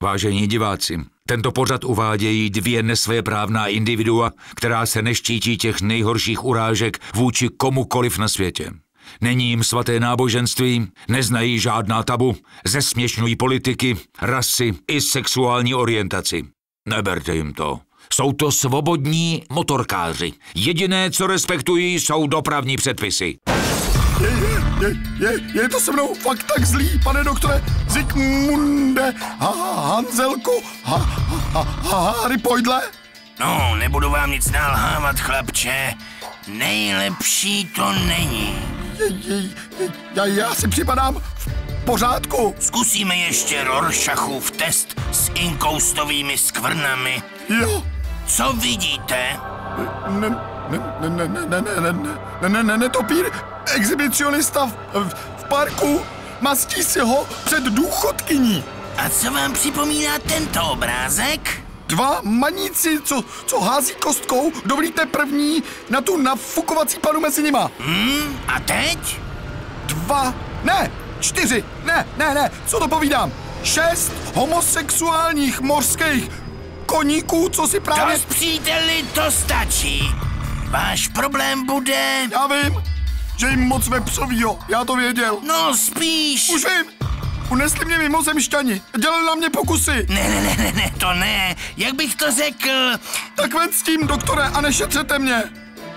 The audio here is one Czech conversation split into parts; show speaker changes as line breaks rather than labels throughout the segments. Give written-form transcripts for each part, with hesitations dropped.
Vážení diváci, tento pořad uvádějí dvě nesvéprávná individua, která se neštítí těch nejhorších urážek vůči komukoliv na světě. Není jim svaté náboženství, neznají žádná tabu, zesměšňují politiky, rasy i sexuální orientaci. Neberte jim to. Jsou to svobodní motorkáři. Jediné, co respektují, jsou dopravní předpisy.
Je to se mnou fakt tak zlý, pane doktore Zikmunde, Hanzelku, Harry Poydle?
No, nebudu vám nic nalhávat, chlapče. Nejlepší to není.
Já si připadám v pořádku.
Zkusíme ještě Rorschachův test s inkoustovými skvrnami.
Jo.
Co vidíte?
Netopír, exhibicionista v parku, mastí si ho před důchodkyní.
A co vám připomíná tento obrázek?
Dva maníci, co hází kostkou, dovolíte první na tu nafukovací panu mezi nima.
A teď?
4, co to povídám? 6 homosexuálních mořských koníků, co si právě...
Dost, příteli, to stačí. Váš problém bude...
Já vím, že jim moc vepřovýho, já to věděl.
No spíš...
Už vím, unesli mě mimozemšťani, dělali na mě pokusy.
Ne, to ne, jak bych to řekl...
Tak ven s tím, doktore, a nešetřete mě.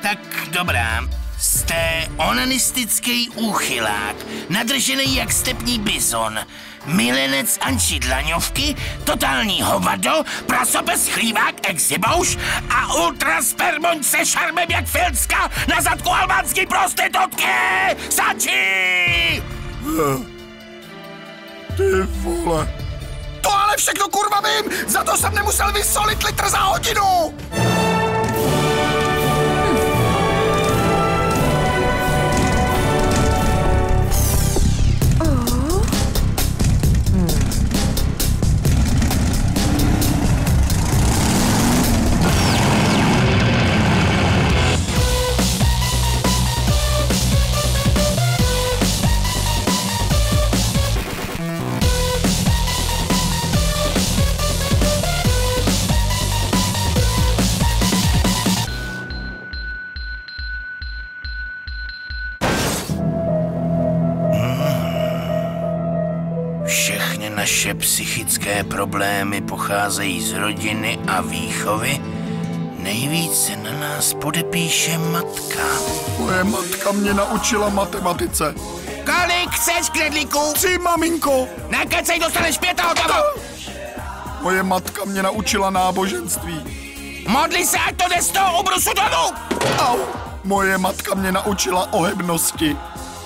Tak dobrá, jste onanistický úchylák, nadržený jak stepní bizon, milenec Anči Dlaňovky, totální hovado, prasopes chlívák exhibouš a ultraspermoň se šarmem jak filcka na zadku albánský prostitutky! Stačí!
Ty vole. To ale všechno kurva vím, za to jsem nemusel vysolit litr za hodinu!
Naše psychické problémy pocházejí z rodiny a výchovy. Nejvíce na nás podepíše matka.
Moje matka mě naučila matematice.
Kolik chceš, knedlíku?
3, maminko.
Nekecej, dostaneš 5 a hotovo.
Moje matka mě naučila náboženství.
Modli se, ať to jde z toho ubrusu dolů.
Au. Moje matka mě naučila ohebnosti.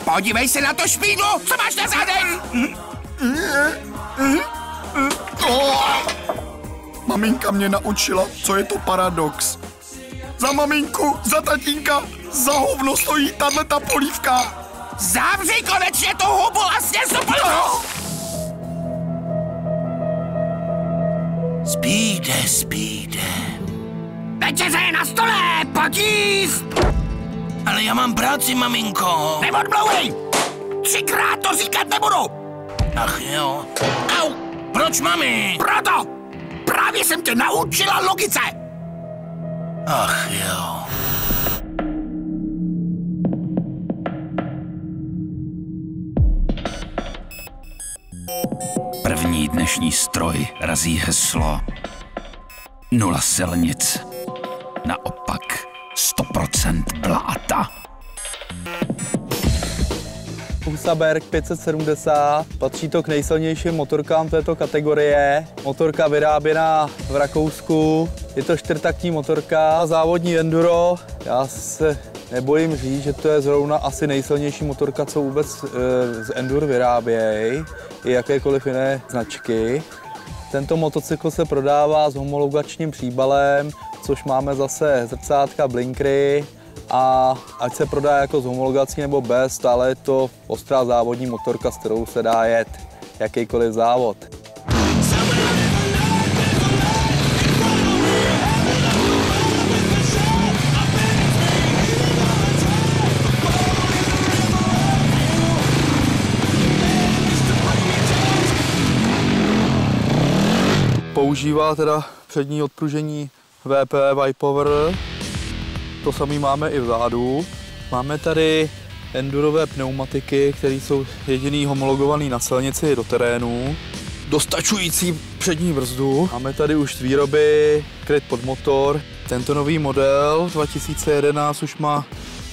Podívej se na to špínu, co máš na zádech.
Maminka mě naučila, co je to paradox. Za maminku, za tatínka, za hovno stojí tato polívka.
Zavři konečně tu hubu a sněz tu polívku. Spíde. Večeře je na stole, pojď jíst. Ale já mám práci, maminko. Neodmlouvej. 3krát to říkat nebudu. Ach jo. Au! Proč, mami? Proto! Právě jsem tě naučila logice! Ach jo.
První dnešní stroj razí heslo 0 silnic. Naopak 100% bláta.
Husaberg 570, patří to k nejsilnějším motorkám této kategorie. Motorka vyráběná v Rakousku, je to 4taktní motorka, závodní enduro. Já se nebojím říct, že to je zrovna asi nejsilnější motorka, co vůbec z enduro vyrábějí, i jakékoliv jiné značky. Tento motocykl se prodává s homologačním příbalem, což máme zase zrcátka, blinkry. A ať se prodá jako s homologací nebo bez, stále je to ostrá závodní motorka, s kterou se dá jet jakýkoliv závod. Používá teda přední odpružení VP Y-Power. To samé máme i vzadu. Máme tady endurové pneumatiky, které jsou jediný homologovaný na silnici do terénu. Dostačující přední brzdu. Máme tady už z výroby kryt pod motor. Tento nový model 2011 už má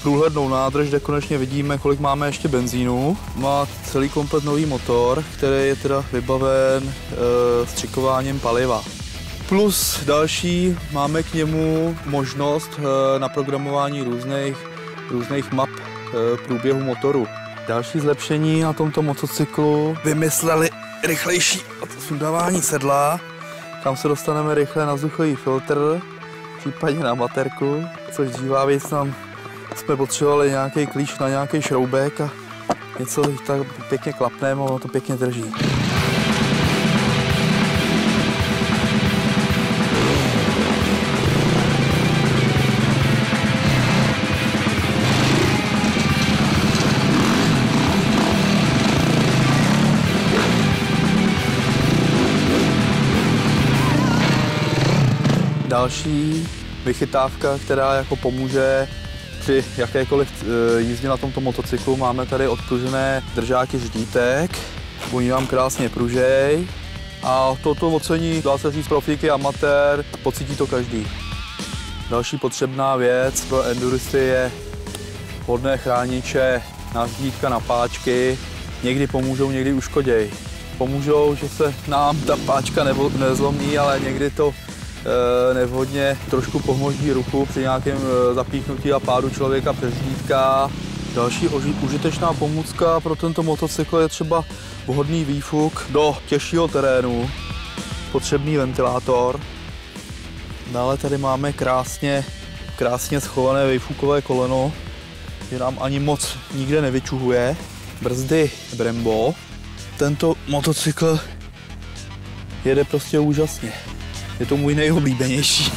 průhlednou nádrž, kde konečně vidíme, kolik máme ještě benzínu. Má celý komplet nový motor, který je teda vybaven střikováním paliva. Plus další, máme k němu možnost naprogramování různých map průběhu motoru. Další zlepšení na tomto motocyklu vymysleli rychlejší sundávání sedla, kam se dostaneme rychle na vzduchový filtr, případně na baterku, což dříva věc nám jsme potřebovali nějaký klíč na nějaký šroubek a něco tak pěkně klapneme a ono to pěkně drží. Další vychytávka, která jako pomůže při jakékoliv jízdě na tomto motocyklu, máme tady odpružené držáky ždítek. Oni vám krásně pružej a toto ocení, dá se říct, profíky amatér, pocítí to každý. Další potřebná věc pro enduristy je vhodné chrániče na ždítka, na páčky. Někdy pomůžou, někdy uškoděj. Pomůžou, že se nám ta páčka nezlomí, ale někdy to nevhodně trošku pohmoždí ruku při nějakém zapíchnutí a pádu člověka přes ždítka. Další užitečná pomůcka pro tento motocykl je třeba vhodný výfuk do těžšího terénu, potřebný ventilátor. Dále tady máme krásně schované výfukové koleno, že nám ani moc nikde nevyčuhuje. Brzdy Brembo. Tento motocykl jede prostě úžasně. Je to můj nejoblíbenější.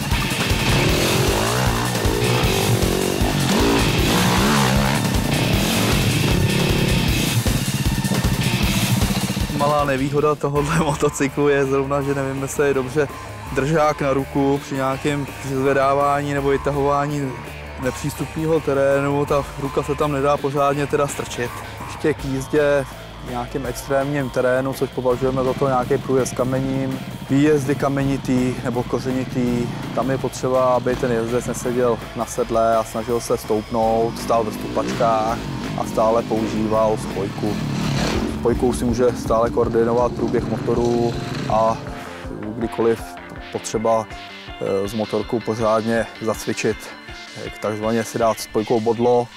Malá nevýhoda tohohle motocyklu je zrovna, že nevím, jestli je dobře držák na ruku při nějakém zvedávání nebo vytahování nepřístupného terénu. Ta ruka se tam nedá pořádně teda strčit. Ještě k jízdě v nějakém extrémním terénu, což považujeme za to nějaký průjezd kamením, výjezdy kamenitý nebo kořenitý. Tam je potřeba, aby ten jezdec neseděl na sedle a snažil se stoupnout, stál ve stupačkách a stále používal spojku. Spojkou si může stále koordinovat průběh motoru a kdykoliv potřeba s motorkou pořádně zacvičit, takzvaně si dát spojkou bodlo.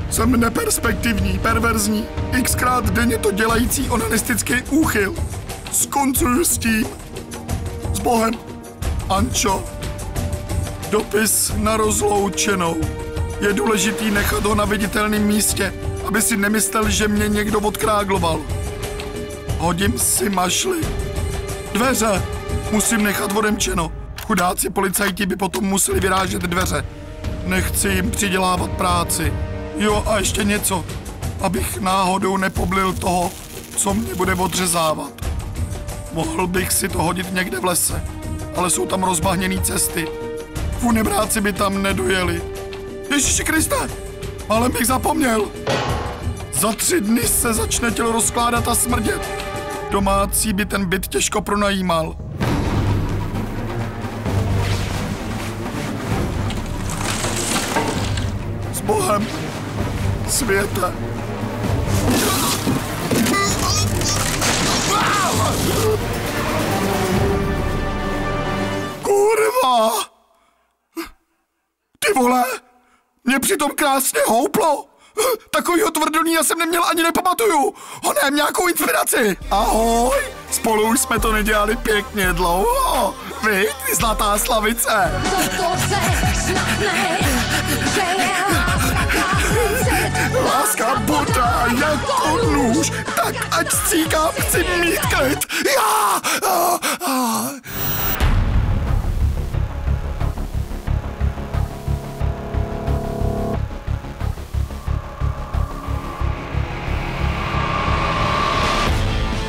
Jsem neperspektivní, perverzní, xkrát denně to dělající onanistický úchyl. Skoncuju s tím. S Bohem. Ančo. Dopis na rozloučenou. Je důležitý nechat ho na viditelném místě, aby si nemyslel, že mě někdo odkrágloval. Hodím si mašli. Dveře musím nechat odemčeno. Chudáci policajti by potom museli vyrážet dveře. Nechci jim přidělávat práci. Jo, a ještě něco, abych náhodou nepoblil toho, co mě bude odřezávat. Mohl bych si to hodit někde v lese, ale jsou tam rozbahněné cesty. Funebráci by tam nedojeli. Ježiši Kriste, ale bych zapomněl. Za 3 dny se začne tělo rozkládat a smrdět. Domácí by ten byt těžko pronajímal. S Bohem. Světe. Kurva! Ty vole! Mě přitom krásně houplo! Takovýho tvrdolína jsem neměl ani nepamatuju. Honem nějakou inspiraci. Ahoj. Spolu už jsme to nedělali pěkně dlouho. Vy, ty zlatá slavice. Láska bodá jako nůž, tak ať stříkám, chci mít klid. Já!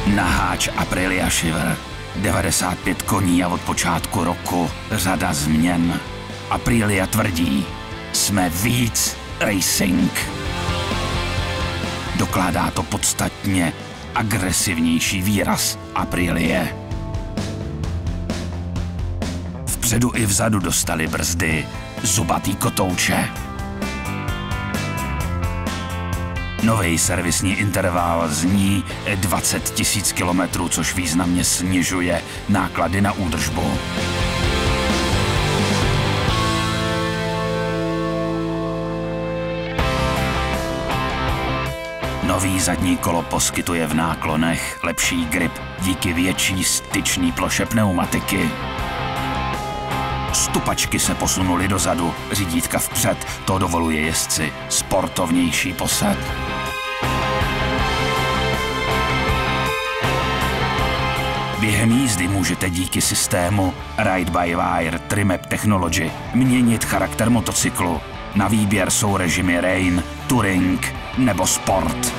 Naháč Aprilia Shiver. 95 koní a od počátku roku řada změn. Aprilia tvrdí, jsme víc racing. Dokládá to podstatně agresivnější výraz Aprilie. Vpředu i vzadu dostali brzdy zubatý kotouče. Nový servisní interval zní 20 000 kilometrů, což významně snižuje náklady na údržbu. Nový zadní kolo poskytuje v náklonech lepší grip díky větší styčné ploše pneumatiky. Stupačky se posunuly dozadu, řídítka vpřed, to dovoluje jezdci sportovnější posed. Během jízdy můžete díky systému Ride-by-Wire Trimap Technology měnit charakter motocyklu. Na výběr jsou režimy Rain, Touring nebo Sport.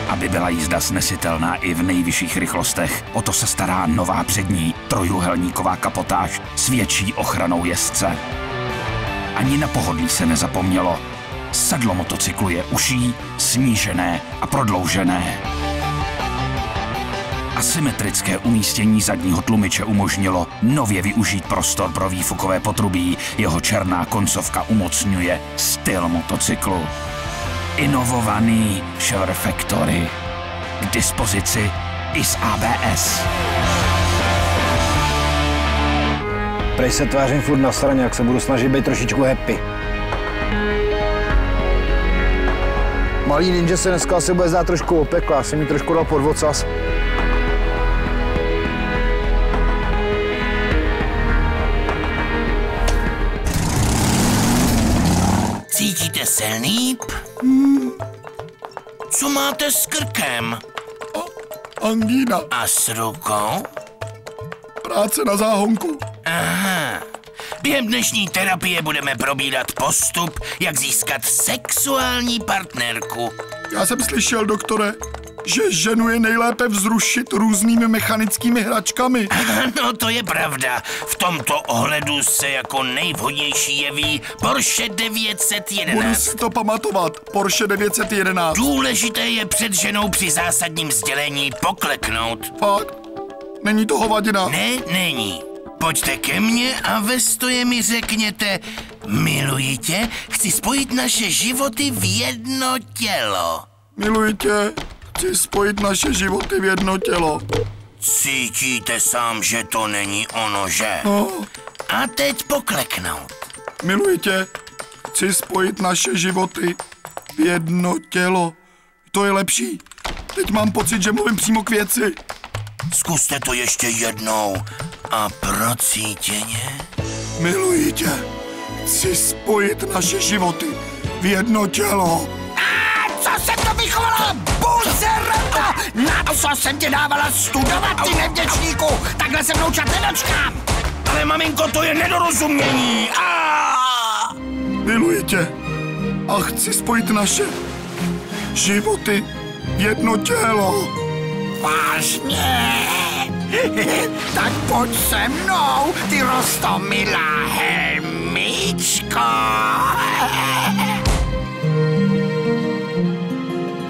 Aby byla jízda snesitelná i v nejvyšších rychlostech, o to se stará nová přední trojúhelníková kapotáž s větší ochranou jezdce. Ani na pohodlí se nezapomnělo. Sedlo motocyklu je uší, snížené a prodloužené. Asymetrické umístění zadního tlumiče umožnilo nově využít prostor pro výfukové potrubí, jeho černá koncovka umocňuje styl motocyklu. Inovovaný Shiver Factory. K dispozici i s ABS.
Prej se tvářím furt na straně, jak se budu snažit být trošičku happy. Malý ninja se dneska asi bude zdát trošku opekla, já jsem jí trošku dal pod ocas.
Cítíte se líp? Co máte s krkem?
Angína.
A s rukou?
Práce na záhonku.
Aha. Během dnešní terapie budeme probírat postup, jak získat sexuální partnerku.
Já jsem slyšel, doktore, že ženu je nejlépe vzrušit různými mechanickými hračkami.
No, to je pravda. V tomto ohledu se jako nejvhodnější jeví Porsche 911.
Budu si to pamatovat. Porsche 911.
Důležité je před ženou při zásadním sdělení pokleknout.
Fakt? Není to hovadina?
Ne, není. Pojďte ke mně a ve stoje mi řekněte: miluji tě, chci spojit naše životy v jedno tělo.
Miluji tě, chci spojit naše životy v jedno tělo.
Cítíte sám, že to není ono, že?
No.
A teď pokleknout.
Miluji tě, chci spojit naše životy v jedno tělo. To je lepší. Teď mám pocit, že mluvím přímo k věci.
Zkuste to ještě jednou a procítěně.
Miluji tě, chci spojit naše životy v jedno tělo.
Co jsem to vychovala? Buzeranta! Na co jsem tě dávala studovat, ty nevděčníku? Takhle se mnou čat nedočkám. Ale maminko, to je nedorozumění.
Miluji tě a chci spojit naše životy v jedno tělo.
Vážně? Tak pojď se mnou, ty roztomilá helmičko.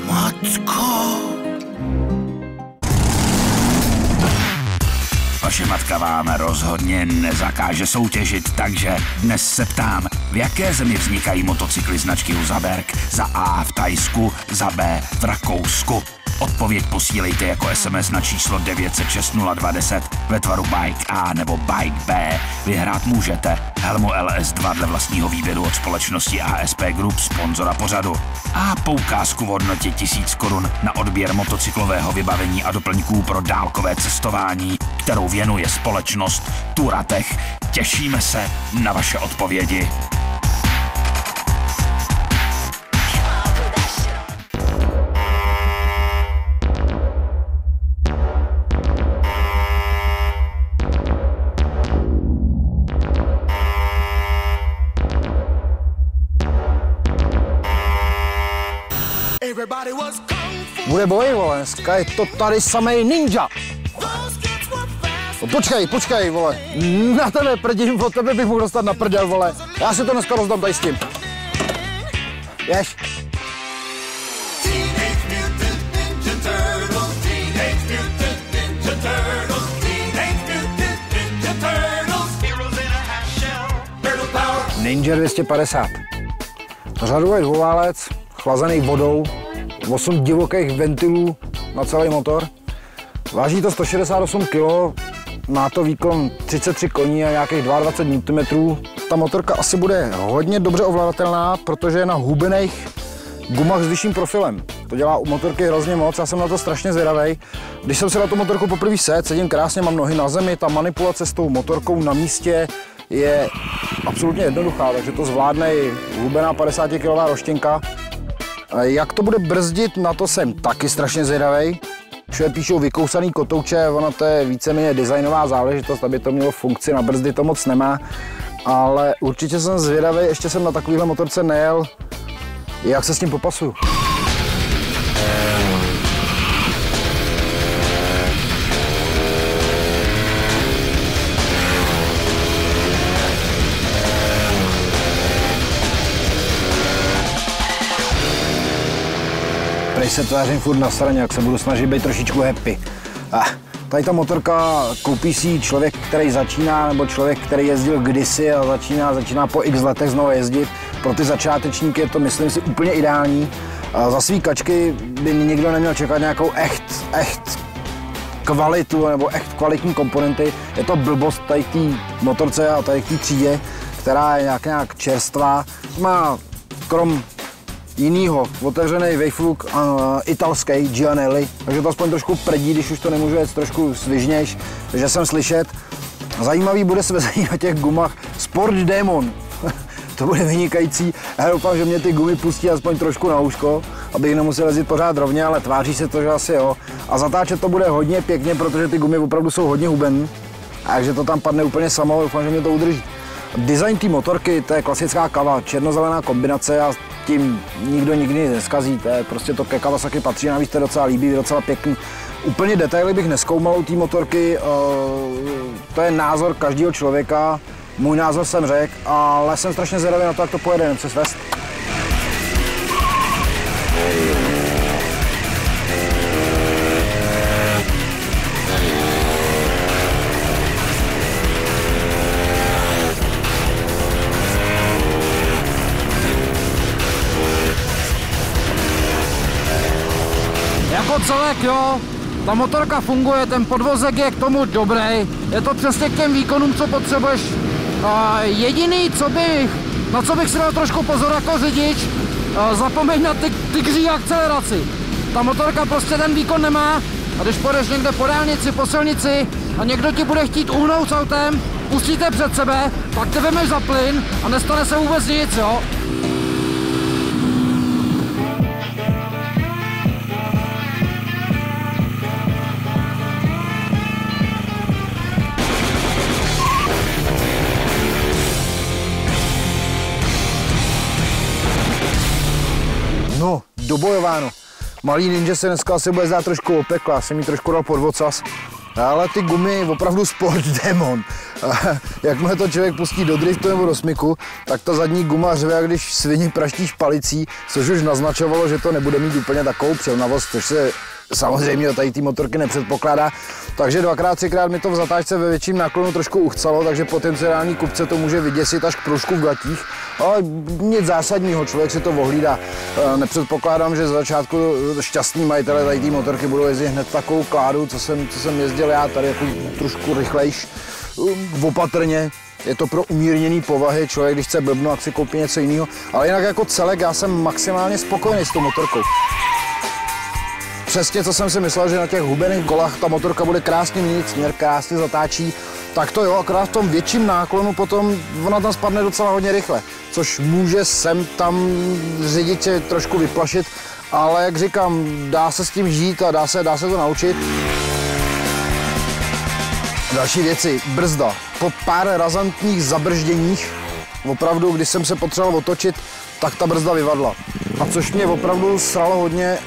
Matko.
Vaše matka vám rozhodně nezakáže soutěžit, takže dnes se ptám, v jaké zemi vznikají motocykly značky Husaberg? Za A v Thajsku, za B v Rakousku. Odpověď posílejte jako SMS na číslo 906 0210 ve tvaru Bike A nebo Bike B. Vyhrát můžete helmu LS2 dle vlastního výběru od společnosti ASP Group, sponzora pořadu. A poukázku v hodnotě 1000 korun na odběr motocyklového vybavení a doplňků pro dálkové cestování, kterou věnuje společnost Touratech. Těšíme se na vaše odpovědi.
Bude boj, vole, dneska je to tady samej ninja. No, počkej, vole, na tebe prdím, od tebe bych mohl dostat na prdel, vole. Já si to dneska rozdám tady s tím. Jež. Ninja 250. Řadový dvouválec, chlazený vodou, 8 divokých ventilů na celý motor. Váží to 168 kg, má to výkon 33 koní a nějakých 22 Nm. Ta motorka asi bude hodně dobře ovladatelná, protože je na hubených gumách s vyšším profilem. To dělá u motorky hrozně moc, já jsem na to strašně zvědavej. Když jsem se na tu motorku poprvé sedím krásně, mám nohy na zemi, ta manipulace s tou motorkou na místě je absolutně jednoduchá, takže to zvládne i hubená 50 kg roštěnka. Jak to bude brzdit, na to jsem taky strašně zvědavej. Všude píšou vykousaný kotouče, ono to je víceméně designová záležitost, aby to mělo funkci, na brzdy to moc nemá. Ale určitě jsem zvědavej, ještě jsem na takovýhle motorce nejel, jak se s tím popasuju. Prej se tvářím furt na straně, jak se budu snažit být trošičku happy. Tady ta motorka koupí si člověk, který začíná, nebo člověk, který jezdil kdysi a začíná po x letech znovu jezdit. Pro ty začátečníky je to, myslím si, úplně ideální. Za svý kačky by nikdo neměl čekat nějakou echt kvalitu nebo echt kvalitní komponenty. Je to blbost tady k té motorce a tady k té třídě, která je nějak čerstvá. Má krom jinýho otevřený vejfluk italský Gianelli, takže to aspoň trošku prdí, když už to nemůžu jet trošku svižnějš, takže jsem slyšet. Zajímavý bude svezení na těch gumách Sport Demon. To bude vynikající. Já doufám, že mě ty gumy pustí aspoň trošku na úško, abych nemusel jezdit pořád rovně, ale tváří se to, že asi jo. A zatáčet to bude hodně pěkně, protože ty gumy opravdu jsou hodně hubený. Takže to tam padne úplně samo, doufám, že mě to udrží. Design té motorky, to je klasická kava, černozelená kombinace a tím nikdo nikdy neskazí, to je prostě to ke Kawasaki patří, navíc to je docela líbí, docela pěkný. Úplně detaily bych nezkoumal u té motorky, to je názor každého člověka, můj názor jsem řekl, ale jsem strašně zvědavý na to, jak to pojede, jen se svést.
Jako celek, jo, ta motorka funguje, ten podvozek je k tomu dobrý, je to přesně k těm výkonům, co potřebuješ. Jediný, na co bych si dal trošku pozor jako řidič, zapomeň na tygří akceleraci. Ta motorka prostě ten výkon nemá a když půjdeš někde po dálnici, po silnici a někdo ti bude chtít uhnout s autem, pustíte před sebe, pak ty vemeš za plyn a nestane se vůbec nic, jo.
No, dobojováno. Malý ninja se dneska asi bude zdát trošku opekla, já jsem jí trošku dal pod ocas. Ale ty gumy opravdu Sport Demon. Jakmile to člověk pustí do driftu nebo do smyku, tak ta zadní guma řve, jak když svině praští špalicí, což už naznačovalo, že to nebude mít úplně takovou přilnavost, což se samozřejmě tady ty motorky nepředpokládá. Takže 2x, 3x mi to v zatáčce ve větším náklonu trošku uchcalo, takže potenciální kupce to může vyděsit až k proužku v gatích. Ale nic zásadního, člověk si to ohlídá. Nepředpokládám, že z začátku šťastní majitele tady ty motorky budou jezdit hned takovou kládu, co jsem jezdil já, tady jako trošku rychlejš, opatrně. Je to pro umírněný povahy, člověk, když chce blbnout, tak si koupí něco jiného. Ale jinak jako celek já jsem maximálně spokojený s tou motorkou. Přesně, co jsem si myslel, že na těch hubených kolách ta motorka bude krásně měnit směr, krásně zatáčí, tak to jo, akorát v tom větším náklonu potom ona tam spadne docela hodně rychle, což může sem tam řidiče trošku vyplašit, ale jak říkám, dá se s tím žít a dá se to naučit. Další věci, brzda. Po pár razantních zabržděních, opravdu, když jsem se potřeboval otočit, tak ta brzda vyvadla. A což mě opravdu sralo hodně,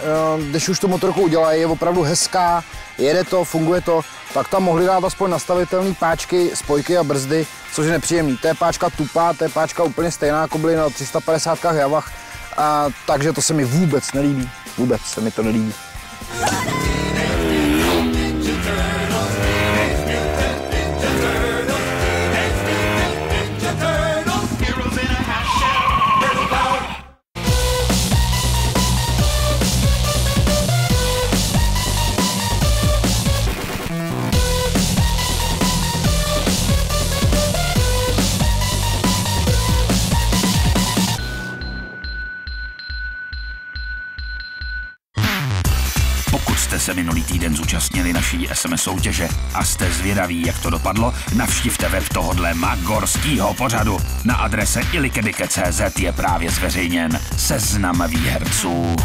když už tu motorku udělají, je opravdu hezká, jede to, funguje to, tak tam mohli dát aspoň nastavitelné páčky, spojky a brzdy, což je nepříjemný. To je páčka tupá, to je páčka úplně stejná, jako byly na 350 Javách, takže to se mi vůbec nelíbí. Vůbec se mi to nelíbí.
Se minulý týden zúčastnili naší SMS soutěže a jste zvědaví, jak to dopadlo, navštivte web tohodle magorskýho pořadu. Na adrese ilikebike.cz je právě zveřejněn seznam výherců.